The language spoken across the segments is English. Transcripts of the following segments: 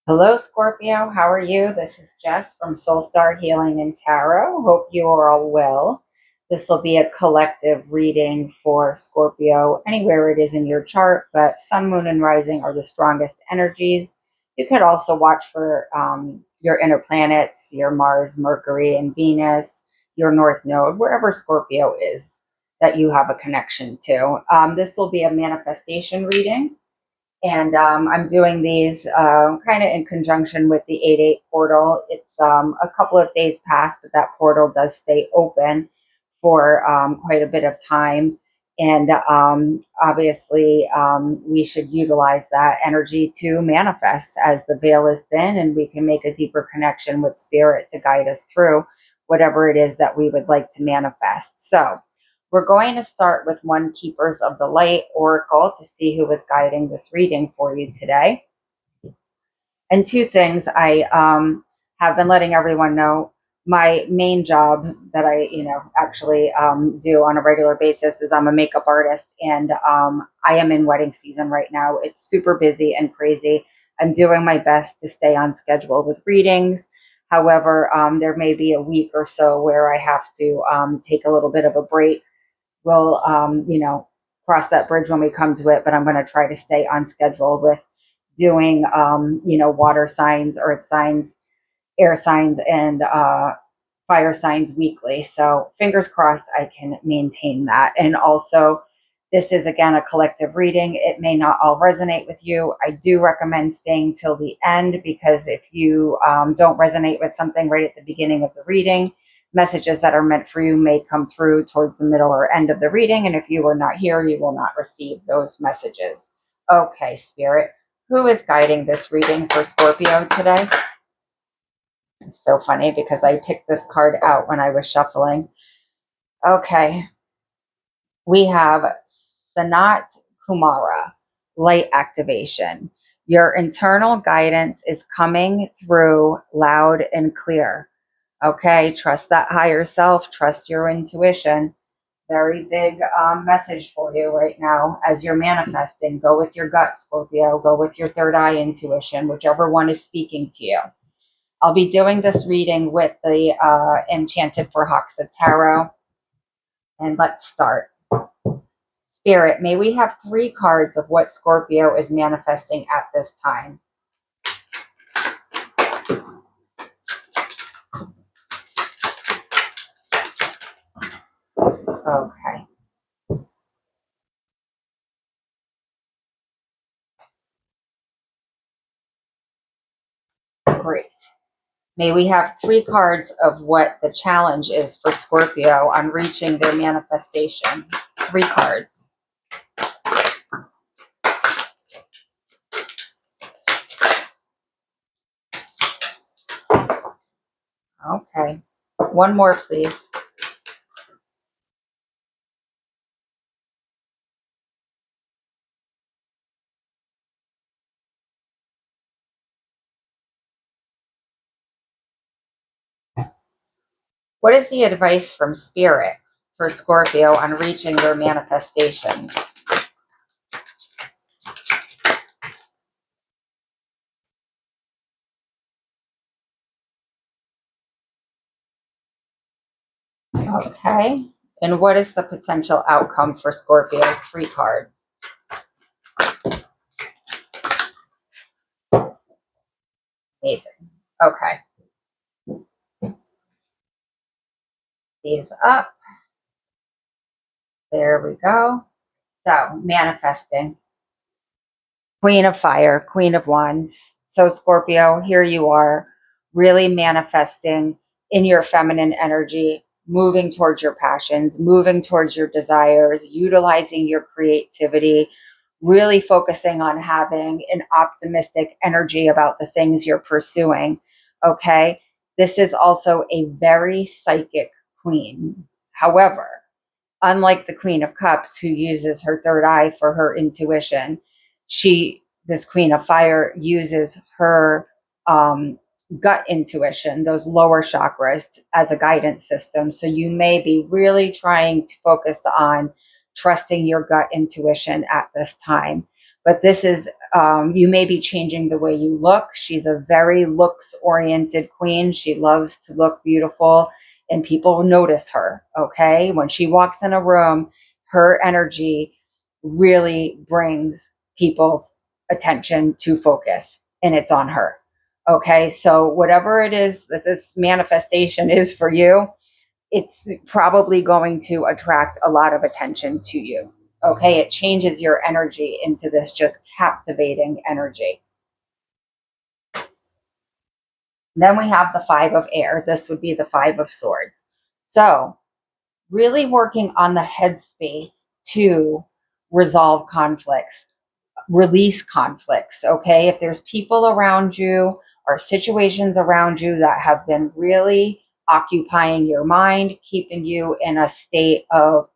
Hello, Scorpio. How are you? This is Jess from Soul Star Healing and Tarot. Hope you are all well. This will be a collective reading for Scorpio, anywhere it is in your chart, but Sun, Moon, and Rising are the strongest energies. You could also watch for your inner planets, your Mars, Mercury, and Venus, your North Node, wherever Scorpio is that you have a connection to. This will be a manifestation reading. And I'm doing these kind of in conjunction with the 8/8 portal. It's a couple of days past, but that portal does stay open for quite a bit of time. And obviously, we should utilize that energy to manifest as the veil is thin and we can make a deeper connection with spirit to guide us through whatever it is that we would like to manifest. So, we're going to start with one Keepers of the Light Oracle to see who is guiding this reading for you today. And two things I have been letting everyone know. My main job that I, actually do on a regular basis is I'm a makeup artist, and I am in wedding season right now. It's super busy and crazy. I'm doing my best to stay on schedule with readings. However, there may be a week or so where I have to take a little bit of a break. We'll, cross that bridge when we come to it, but I'm going to try to stay on schedule with doing, water signs, earth signs, air signs, and fire signs weekly. So fingers crossed I can maintain that. And also, this is again a collective reading. It may not all resonate with you. I do recommend staying till the end because if you don't resonate with something right at the beginning of the reading, messages that are meant for you may come through towards the middle or end of the reading. And if you are not here, you will not receive those messages. Okay, Spirit, who is guiding this reading for Scorpio today? It's so funny because I picked this card out when I was shuffling. Okay, we have Sanat Kumara, light activation. Your internal guidance is coming through loud and clear. Okay, trust that higher self, trust your intuition. Very big message for you right now as you're manifesting. Go with your gut, Scorpio. Go with your third eye intuition, whichever one is speaking to you. I'll be doing this reading with the Enchanted for Hawks of Tarot. And let's start. Spirit, may we have 3 cards of what Scorpio is manifesting at this time. Okay. Great. May we have 3 cards of what the challenge is for Scorpio on reaching their manifestation. 3 cards. Okay. One more, please. What is the advice from Spirit for Scorpio on reaching their manifestations? Okay. And what is the potential outcome for Scorpio? 3 cards. Amazing. Okay. These up. There we go. So, manifesting. Queen of Fire, Queen of Wands. So, Scorpio, here you are, really manifesting in your feminine energy, moving towards your passions, moving towards your desires, utilizing your creativity, really focusing on having an optimistic energy about the things you're pursuing. Okay. This is also a very psychic queen. However, unlike the Queen of Cups, who uses her third eye for her intuition, this Queen of Fire uses her gut intuition, those lower chakras, as a guidance system. So you may be really trying to focus on trusting your gut intuition at this time. But this is, you may be changing the way you look. She's a very looks oriented queen. She loves to look beautiful and people notice her. Okay. When she walks in a room, her energy really brings people's attention to focus and it's on her. Okay. So, whatever it is that this manifestation is for you, it's probably going to attract a lot of attention to you. Okay, it changes your energy into this just captivating energy. Then we have the Five of Air. This would be the Five of Swords. So, really working on the headspace to resolve conflicts, release conflicts. Okay, if there's people around you or situations around you that have been really occupying your mind, keeping you in a state of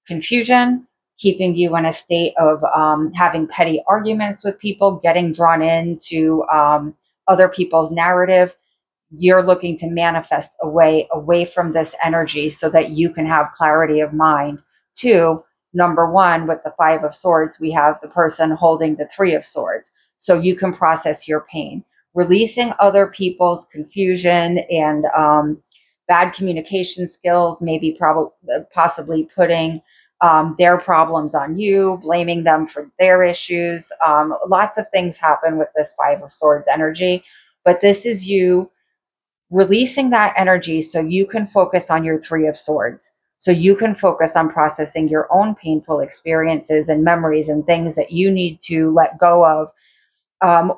confusion, keeping you in a state of having petty arguments with people, getting drawn into other people's narrative. You're looking to manifest away from this energy so that you can have clarity of mind. Two, number one, with the Five of Swords, we have the person holding the Three of Swords. So you can process your pain, releasing other people's confusion and bad communication skills, maybe possibly putting their problems on you, blaming them for their issues. Lots of things happen with this Five of Swords energy, but this is you releasing that energy so you can focus on your Three of Swords. So you can focus on processing your own painful experiences and memories and things that you need to let go of,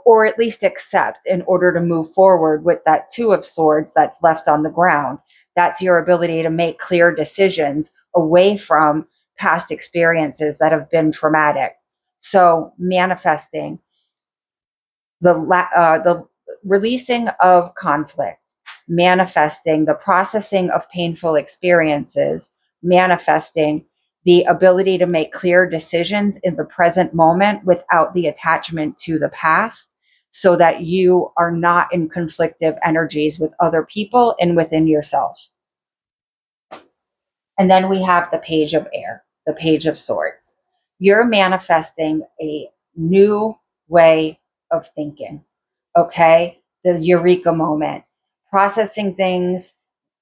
or at least accept in order to move forward with that Two of Swords that's left on the ground. That's your ability to make clear decisions away from past experiences that have been traumatic. So manifesting the releasing of conflict, manifesting the processing of painful experiences, manifesting the ability to make clear decisions in the present moment without the attachment to the past, so that you are not in conflictive energies with other people and within yourself. And then we have the Page of Air, the Page of Swords. You're manifesting a new way of thinking. Okay. The eureka moment, processing things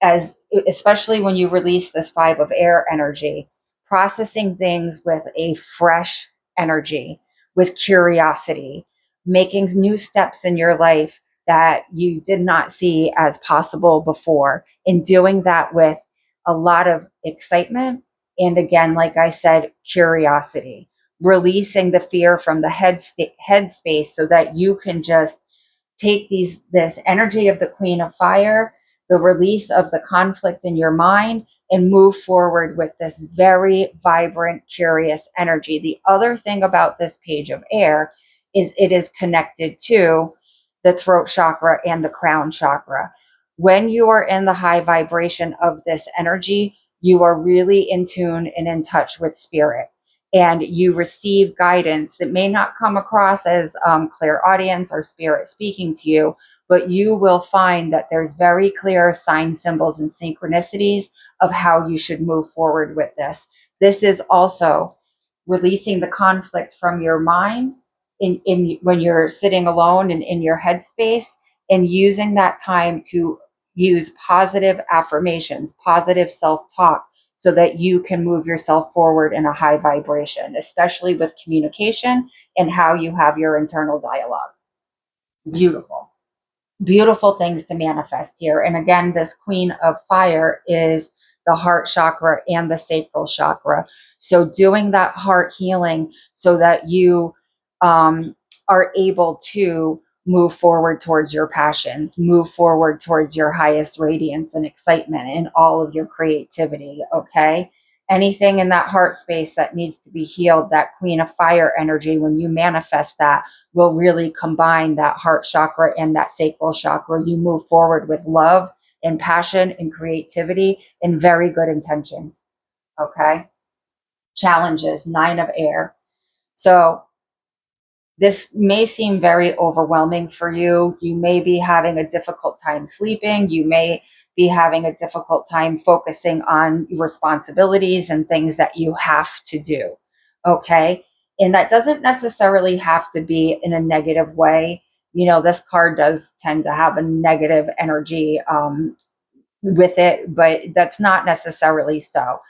as, especially when you release this Five of Air energy, processing things with a fresh energy, with curiosity, making new steps in your life that you did not see as possible before, and doing that with a lot of excitement. And again, like I said, curiosity, releasing the fear from the headspace so that you can just take this energy of the Queen of Fire, the release of the conflict in your mind, and move forward with this very vibrant, curious energy. The other thing about this Page of Air is it is connected to the throat chakra and the crown chakra. When you are in the high vibration of this energy, you are really in tune and in touch with spirit, and you receive guidance that may not come across as clairaudience or spirit speaking to you, but you will find that there's very clear sign symbols and synchronicities of how you should move forward with this. This is also releasing the conflict from your mind in when you're sitting alone and in your headspace, and using that time to use positive affirmations, positive self-talk, so that you can move yourself forward in a high vibration, especially with communication and how you have your internal dialogue. Beautiful, beautiful things to manifest here. And again, this Queen of Fire is the heart chakra and the sacral chakra. So doing that heart healing so that you are able to move forward towards your passions, move forward towards your highest radiance and excitement in all of your creativity. Okay. Anything in that heart space that needs to be healed, that Queen of Fire energy, when you manifest that, will really combine that heart chakra and that sacral chakra. You move forward with love and passion and creativity and very good intentions. Okay. Challenges, Nine of Air. So this may seem very overwhelming for you. You may be having a difficult time sleeping. You may be having a difficult time focusing on responsibilities and things that you have to do. Okay. And that doesn't necessarily have to be in a negative way. This card does tend to have a negative energy with it, but that's not necessarily so.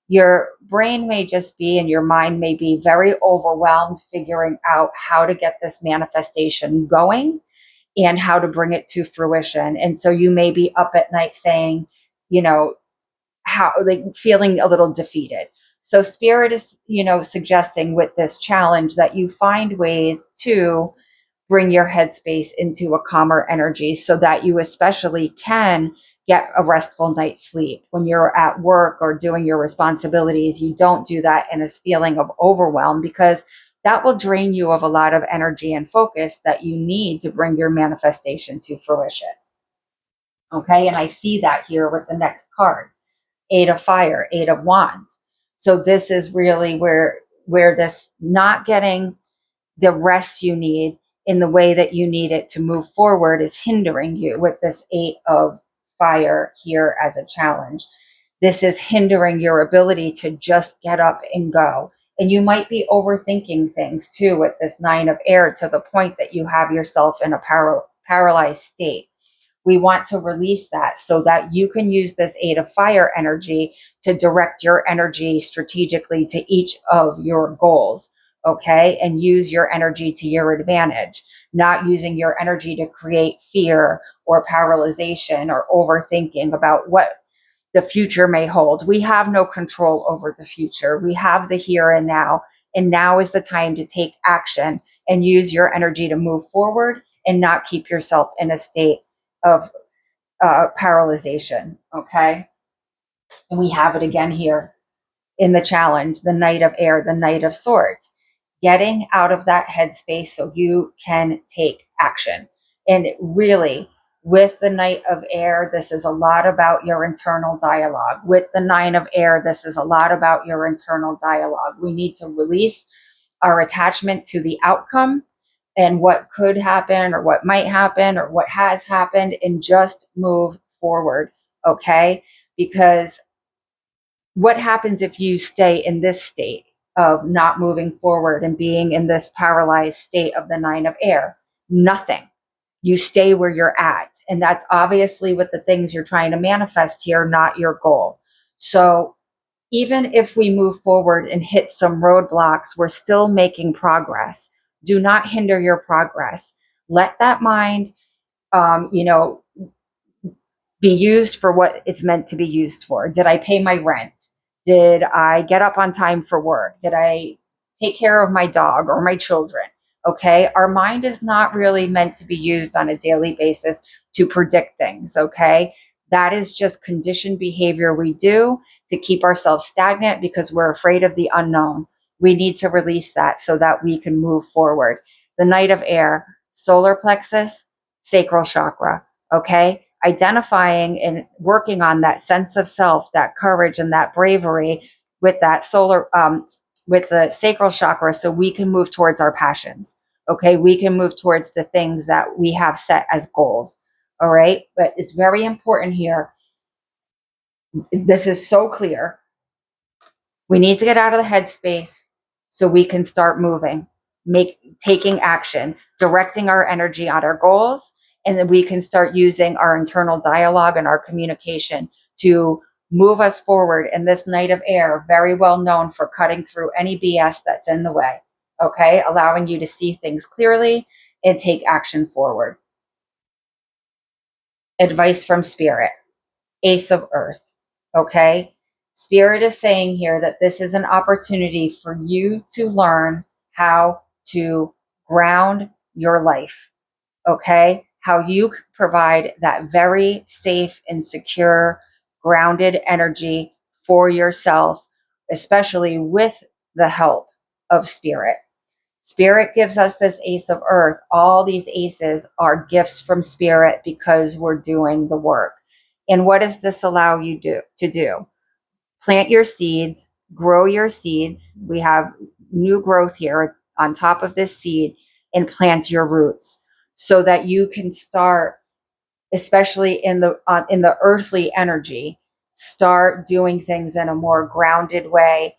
Your brain may just be and your mind may be very overwhelmed figuring out how to get this manifestation going and how to bring it to fruition. And so you may be up at night saying, you know, how, like, feeling a little defeated. So spirit is, suggesting with this challenge that you find ways to bring your headspace into a calmer energy so that you especially can get a restful night's sleep. When you're at work or doing your responsibilities, you don't do that in a feeling of overwhelm, because that will drain you of a lot of energy and focus that you need to bring your manifestation to fruition. Okay, and I see that here with the next card. Eight of Fire, Eight of Wands. So this is really where this not getting the rest you need in the way that you need it to move forward is hindering you with this Eight of Fire here as a challenge. This is hindering your ability to just get up and go. And you might be overthinking things too with this Nine of Air, to the point that you have yourself in a paralyzed state. We want to release that so that you can use this Eight of Fire energy to direct your energy strategically to each of your goals. Okay. And use your energy to your advantage, not using your energy to create fear or paralyzation or overthinking about what the future may hold. We have no control over the future. We have the here and now. And now is the time to take action and use your energy to move forward and not keep yourself in a state of paralyzation. Okay. And we have it again here in the challenge, the Knight of Air, the Knight of Swords, getting out of that headspace so you can take action. And really, with the Knight of Air, this is a lot about your internal dialogue. With the Nine of Air, this is a lot about your internal dialogue. We need to release our attachment to the outcome and what could happen or what might happen or what has happened, and just move forward. Okay. Because what happens if you stay in this state of not moving forward and being in this paralyzed state of the Nine of Air? Nothing. You stay where you're at. And that's obviously with the things you're trying to manifest here, not your goal. So even if we move forward and hit some roadblocks, we're still making progress. Do not hinder your progress. Let that mind, you know, be used for what it's meant to be used for. Did I pay my rent? Did I get up on time for work? Did I take care of my dog or my children? Okay. Our mind is not really meant to be used on a daily basis to predict things. Okay. That is just conditioned behavior we do to keep ourselves stagnant because we're afraid of the unknown. We need to release that so that we can move forward. The Knight of Air, solar plexus, sacral chakra. Okay. Identifying and working on that sense of self, that courage and that bravery with that with the sacral chakra, so we can move towards our passions. Okay. We can move towards the things that we have set as goals. All right. But it's very important here. This is so clear. We need to get out of the headspace so we can start moving, taking action, directing our energy on our goals, and then we can start using our internal dialogue and our communication to move us forward. And this Knight of Air, very well known for cutting through any BS that's in the way. Okay, allowing you to see things clearly and take action forward. Advice from Spirit. Ace of Earth. Okay. Spirit is saying here that this is an opportunity for you to learn how to ground your life. Okay. How you provide that very safe and secure, grounded energy for yourself, especially with the help of Spirit. Spirit gives us this Ace of Earth. All these aces are gifts from Spirit because we're doing the work. And what does this allow you to do? Plant your seeds, grow your seeds. We have new growth here on top of this seed, and plant your roots so that you can start, especially in the earthly energy, start doing things in a more grounded way,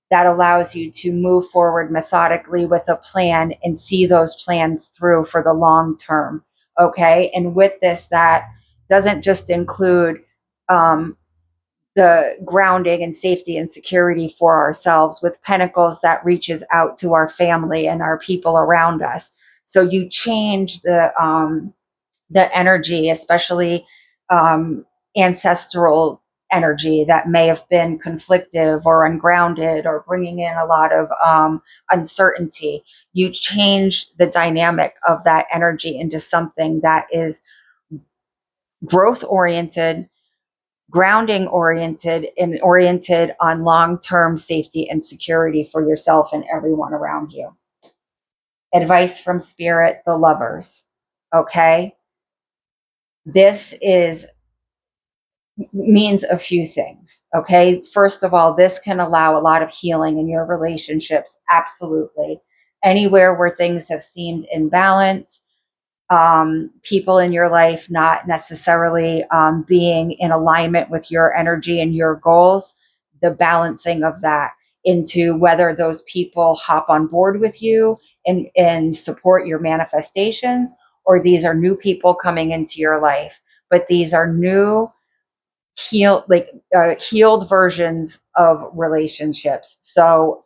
that allows you to move forward methodically with a plan and see those plans through for the long term. Okay. And with this, that doesn't just include the grounding and safety and security for ourselves. With pentacles, that reaches out to our family and our people around us. So you change the energy, especially um, ancestral energy that may have been conflictive or ungrounded or bringing in a lot of uncertainty. You change the dynamic of that energy into something that is growth oriented, grounding oriented, and oriented on long term safety and security for yourself and everyone around you. Advice from Spirit, the lovers. Okay. This is means a few things. Okay. First of all, this can allow a lot of healing in your relationships. Absolutely. Anywhere where things have seemed imbalanced, people in your life not necessarily being in alignment with your energy and your goals, the balancing of that into whether those people hop on board with you and support your manifestations, or these are new people coming into your life. But these are new healed versions of relationships. So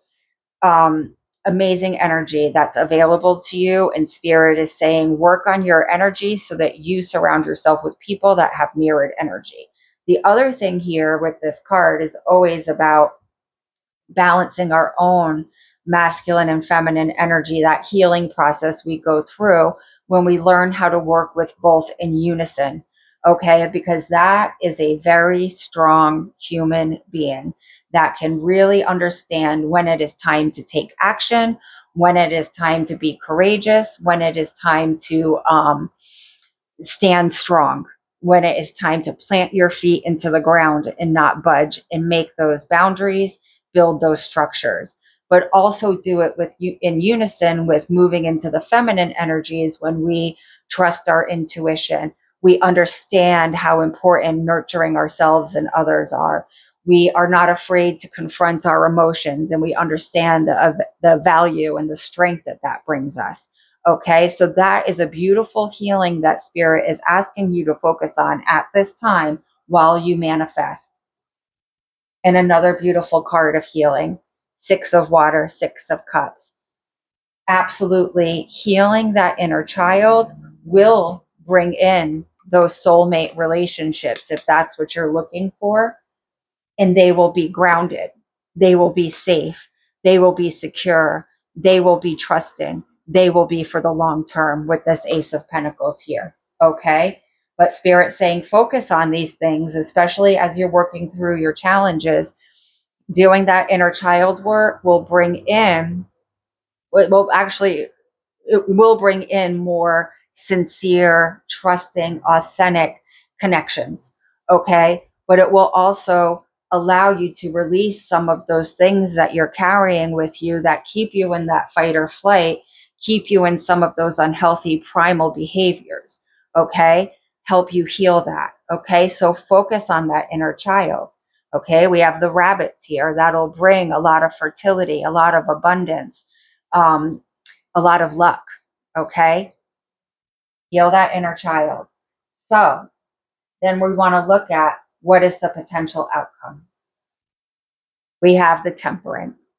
amazing energy that's available to you, and Spirit is saying work on your energy so that you surround yourself with people that have mirrored energy. The other thing here with this card is always about balancing our own masculine and feminine energy, that healing process we go through when we learn how to work with both in unison. Okay, because that is a very strong human being that can really understand when it is time to take action, when it is time to be courageous, when it is time to stand strong, when it is time to plant your feet into the ground and not budge and make those boundaries, build those structures, but also do it with you in unison with moving into the feminine energies. When we trust our intuition, we understand how important nurturing ourselves and others are. We are not afraid to confront our emotions, and we understand the value and the strength that that brings us. Okay, so that is a beautiful healing that Spirit is asking you to focus on at this time while you manifest. And another beautiful card of healing, Six of Water, Six of Cups. Absolutely, healing that inner child will bring in those soulmate relationships if that's what you're looking for, and they will be grounded. They will be safe. They will be secure. They will be trusting. They will be for the long term with this Ace of Pentacles here. Okay. But Spirit saying focus on these things, especially as you're working through your challenges. Doing that inner child work will bring in, will actually it will bring in more sincere, trusting, authentic connections. Okay. But it will also allow you to release some of those things that you're carrying with you that keep you in that fight or flight, keep you in some of those unhealthy primal behaviors. Okay. Help you heal that. Okay. So focus on that inner child. Okay. We have the rabbits here that'll bring a lot of fertility, a lot of abundance, a lot of luck. Okay. Heal that inner child. So then we want to look at what is the potential outcome. We have the Temperance.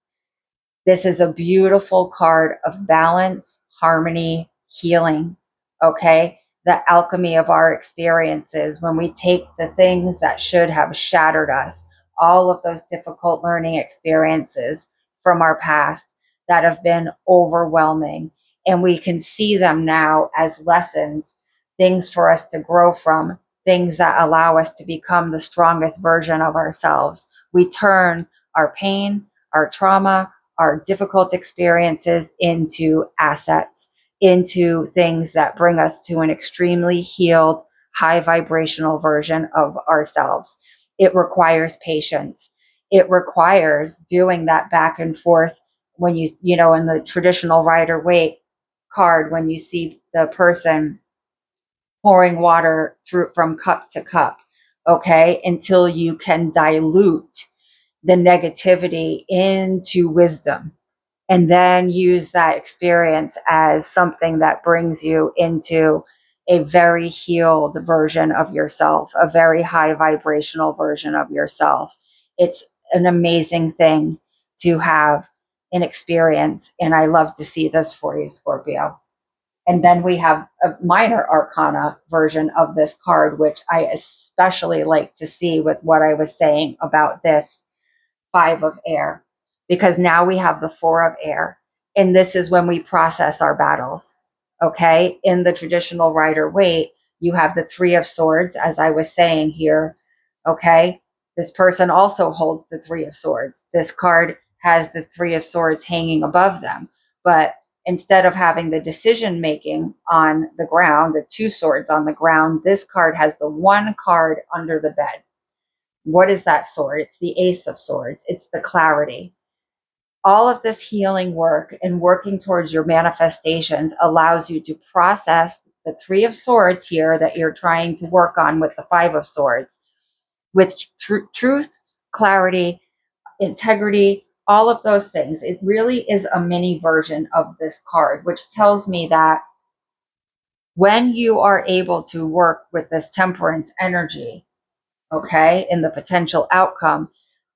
This is a beautiful card of balance, harmony, healing. Okay. The alchemy of our experiences when we take the things that should have shattered us, all of those difficult learning experiences from our past that have been overwhelming, and we can see them now as lessons, things for us to grow from, things that allow us to become the strongest version of ourselves. We turn our pain, our trauma, our difficult experiences into assets, into things that bring us to an extremely healed, high vibrational version of ourselves. It requires patience. It requires doing that back and forth when in the traditional Rider Waite card, when you see the person pouring water through from cup to cup, okay, until you can dilute the negativity into wisdom, and then use that experience as something that brings you into a very healed version of yourself, a very high vibrational version of yourself. It's an amazing thing to have an experience, and I love to see this for you, Scorpio. And then we have a minor arcana version of this card, which I especially like to see with what I was saying about this five of air, because now we have the four of air. And this is when we process our battles. Okay. In the traditional Rider Waite, you have the three of swords, as I was saying here. Okay. This person also holds the three of swords. This card has the three of swords hanging above them. But instead of having the decision making on the ground, the two swords on the ground, this card has the one card under the bed. What is that sword? It's the Ace of Swords. It's the clarity. All of this healing work and working towards your manifestations allows you to process the Three of Swords here that you're trying to work on with the Five of Swords with truth, clarity, integrity, all of those things. It really is a mini version of this card, which tells me that when you are able to work with this temperance energy, okay, in the potential outcome,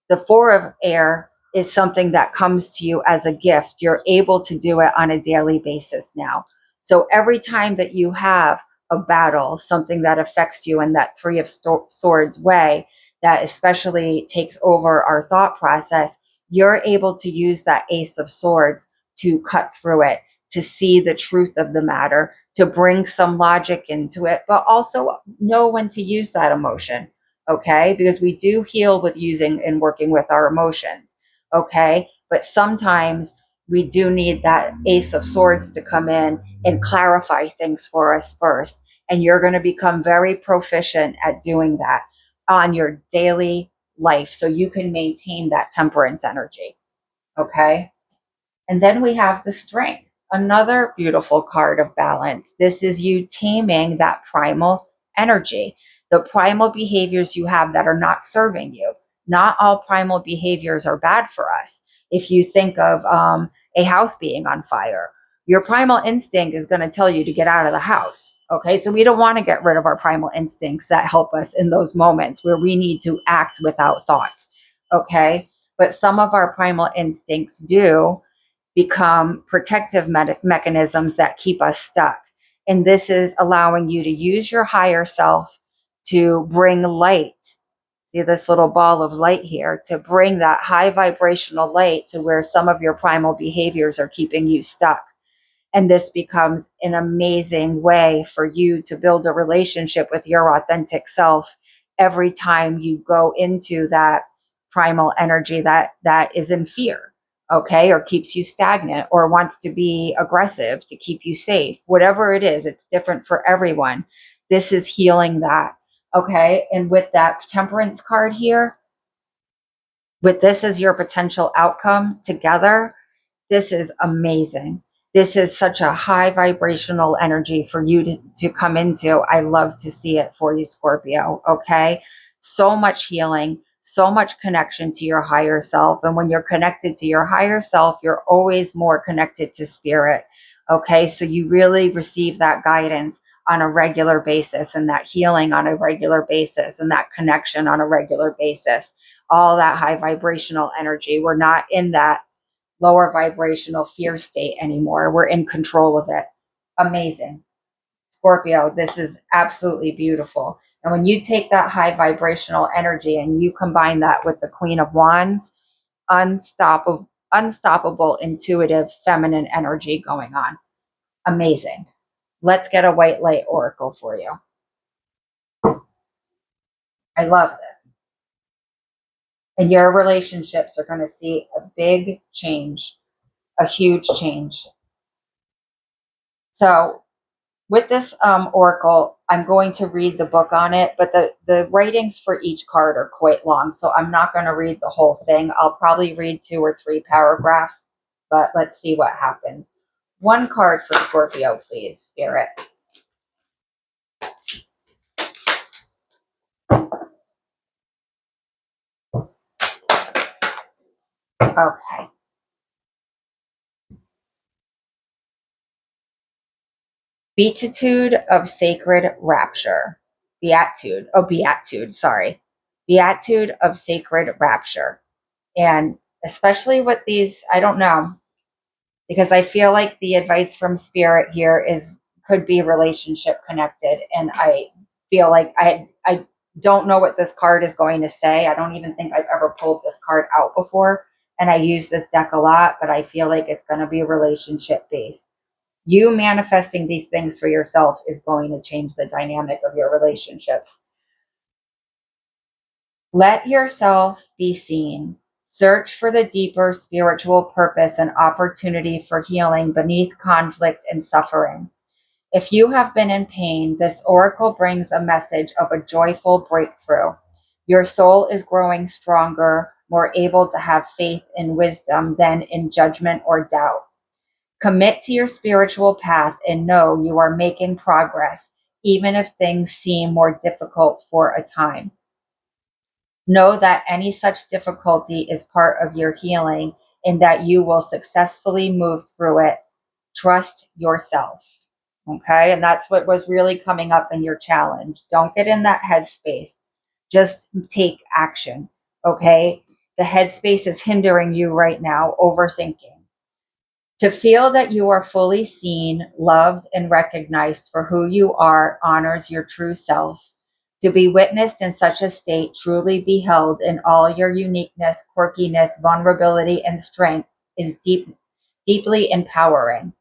the four of air is something that comes to you as a gift. You're able to do it on a daily basis now. So every time that you have a battle, something that affects you in that three of swords way, that especially takes over our thought process, you're able to use that ace of swords to cut through it, to see the truth of the matter, to bring some logic into it, but also know when to use that emotion. Okay, because we do heal with using and working with our emotions. Okay, but sometimes we do need that ace of swords to come in and clarify things for us first, and you're going to become very proficient at doing that on your daily life so you can maintain that temperance energy. Okay, and then we have the strength, another beautiful card of balance. This is you taming that primal energy, the primal behaviors you have that are not serving you. Not all primal behaviors are bad for us. If you think of a house being on fire, your primal instinct is going to tell you to get out of the house. Okay, so we don't want to get rid of our primal instincts that help us in those moments where we need to act without thought. Okay, but some of our primal instincts do become protective mechanisms that keep us stuck. And this is allowing you to use your higher self to bring light. See this little ball of light here, to bring that high vibrational light to where some of your primal behaviors are keeping you stuck. And this becomes an amazing way for you to build a relationship with your authentic self every time you go into that primal energy that is in fear, okay, or keeps you stagnant or wants to be aggressive to keep you safe. Whatever it is, it's different for everyone. This is healing that, okay? And with that temperance card here, with this as your potential outcome together, this is amazing. This is such a high vibrational energy for you to come into. I love to see it for you, Scorpio. Okay. So much healing, so much connection to your higher self. And when you're connected to your higher self, you're always more connected to spirit. Okay. So you really receive that guidance on a regular basis, and that healing on a regular basis, and that connection on a regular basis. All that high vibrational energy. We're not in that lower vibrational fear state anymore. We're in control of it. Amazing. Scorpio, this is absolutely beautiful. And when you take that high vibrational energy and you combine that with the Queen of Wands, unstoppable, intuitive, feminine energy going on. Amazing. Let's get a white light oracle for you. I love this. And your relationships are going to see a big change, a huge change. So with this oracle, I'm going to read the book on it, but the writings for each card are quite long, so I'm not going to read the whole thing. I'll probably read 2 or 3 paragraphs, but let's see what happens. One card for Scorpio, please, Spirit. Okay. Beatitude of sacred rapture. Beatitude, sorry. Beatitude of sacred rapture. And especially with these, I don't know, because I feel like the advice from spirit here is could be relationship connected. And I feel like I don't know what this card is going to say. I don't even think I've ever pulled this card out before. And I use this deck a lot, but I feel like it's going to be relationship based. You manifesting these things for yourself is going to change the dynamic of your relationships. Let yourself be seen. Search for the deeper spiritual purpose and opportunity for healing beneath conflict and suffering. If you have been in pain, this oracle brings a message of a joyful breakthrough. Your soul is growing stronger, more able to have faith and wisdom than in judgment or doubt. Commit to your spiritual path and know you are making progress, even if things seem more difficult for a time. Know that any such difficulty is part of your healing and that you will successfully move through it. Trust yourself. Okay. And that's what was really coming up in your challenge. Don't get in that headspace. Just take action. Okay. The headspace is hindering you right now, overthinking. To feel that you are fully seen, loved, and recognized for who you are honors your true self. To be witnessed in such a state, truly beheld in all your uniqueness, quirkiness, vulnerability, and strength is deeply empowering.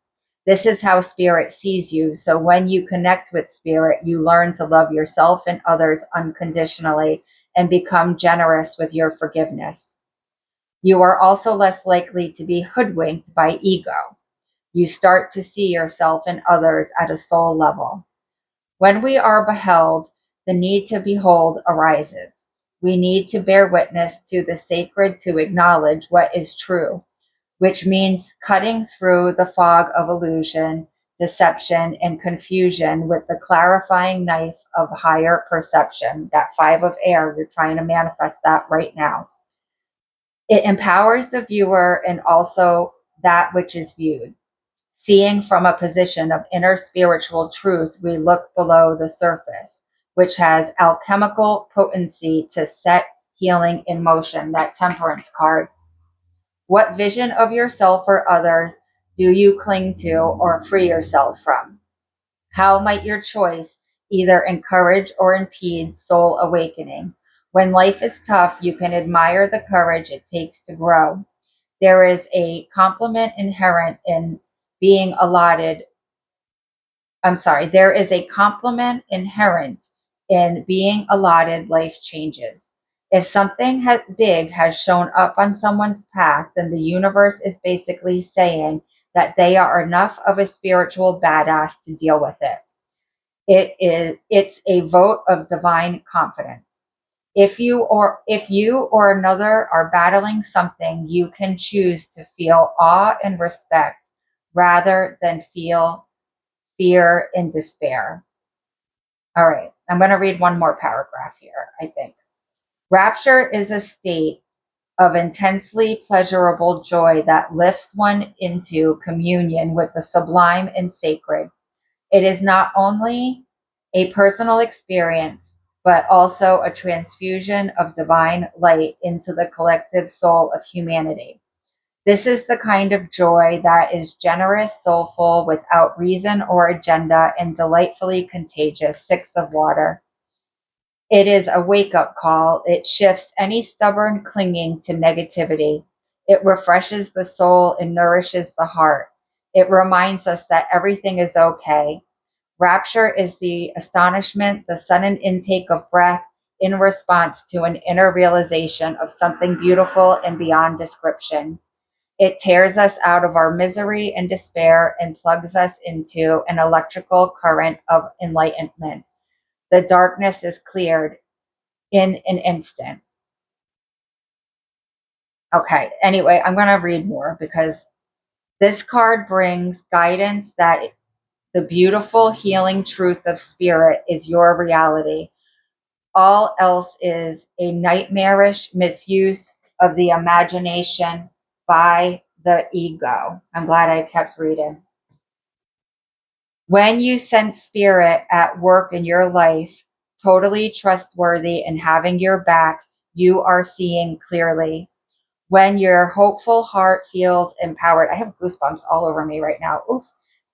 This is how spirit sees you. So when you connect with spirit, you learn to love yourself and others unconditionally and become generous with your forgiveness. You are also less likely to be hoodwinked by ego. You start to see yourself and others at a soul level. When we are beheld, the need to behold arises. We need to bear witness to the sacred to acknowledge what is true, which means cutting through the fog of illusion, deception, and confusion with the clarifying knife of higher perception. That five of air, you're trying to manifest that right now. It empowers the viewer and also that which is viewed. Seeing from a position of inner spiritual truth, we look below the surface, which has alchemical potency to set healing in motion. That temperance card. What vision of yourself or others do you cling to or free yourself from? How might your choice either encourage or impede soul awakening? When life is tough, you can admire the courage it takes to grow. There is a compliment inherent in being allotted. There is a compliment inherent in being allotted life changes. If something big has shown up on someone's path, then the universe is basically saying that they are enough of a spiritual badass to deal with it. It's a vote of divine confidence. If you or another are battling something, you can choose to feel awe and respect rather than feel fear and despair. All right, I'm going to read one more paragraph here, I think. Rapture is a state of intensely pleasurable joy that lifts one into communion with the sublime and sacred. It is not only a personal experience, but also a transfusion of divine light into the collective soul of humanity. This is the kind of joy that is generous, soulful, without reason or agenda, and delightfully contagious. Six of water. It is a wake up call. It shifts any stubborn clinging to negativity. It refreshes the soul and nourishes the heart. It reminds us that everything is okay. Rapture is the astonishment, the sudden intake of breath in response to an inner realization of something beautiful and beyond description. It tears us out of our misery and despair and plugs us into an electrical current of enlightenment. The darkness is cleared in an instant. Okay, anyway, I'm going to read more because this card brings guidance that the beautiful healing truth of spirit is your reality. All else is a nightmarish misuse of the imagination by the ego. I'm glad I kept reading. When you sense spirit at work in your life, totally trustworthy and having your back, you are seeing clearly. When your hopeful heart feels empowered, I have goosebumps all over me right now. Oof.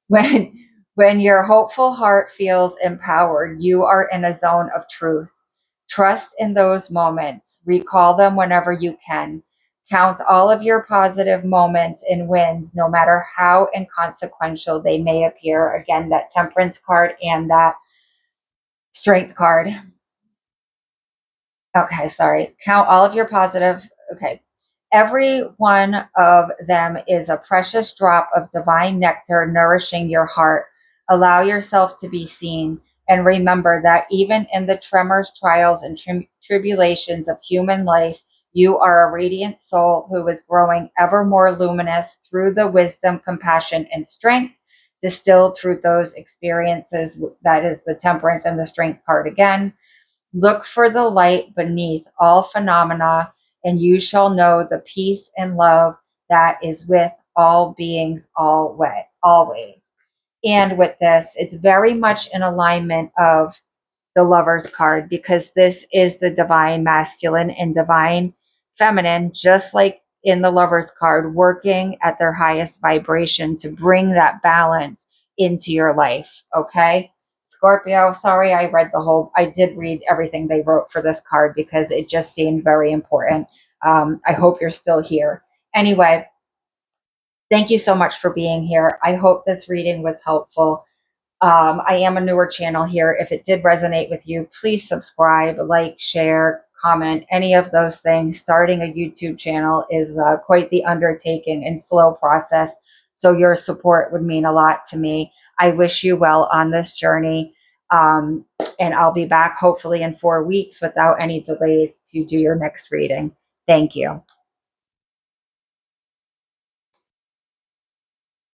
When when your hopeful heart feels empowered, you are in a zone of truth. Trust in those moments. Recall them whenever you can. Count all of your positive moments and wins, no matter how inconsequential they may appear. Again, that temperance card and that strength card. Okay, sorry. Count all of your positive. Okay. Every one of them is a precious drop of divine nectar nourishing your heart. Allow yourself to be seen. And remember that even in the tremors, trials, and tribulations of human life, you are a radiant soul who is growing ever more luminous through the wisdom, compassion, and strength distilled through those experiences. That is the temperance and the strength card again. Look for the light beneath all phenomena, and you shall know the peace and love that is with all beings always. And with this, it's very much in alignment of the Lover's card, because this is the divine masculine and divine feminine, just like in the Lover's card, working at their highest vibration to bring that balance into your life. Okay. Scorpio, sorry, I did read everything they wrote for this card because it just seemed very important. I hope you're still here. Anyway, thank you so much for being here. I hope this reading was helpful. I am a newer channel here. If it did resonate with you, please subscribe, like, share, comment, any of those things. Starting a YouTube channel is quite the undertaking and slow process. So your support would mean a lot to me. I wish you well on this journey. Um, and I'll be back hopefully in 4 weeks without any delays to do your next reading. Thank you.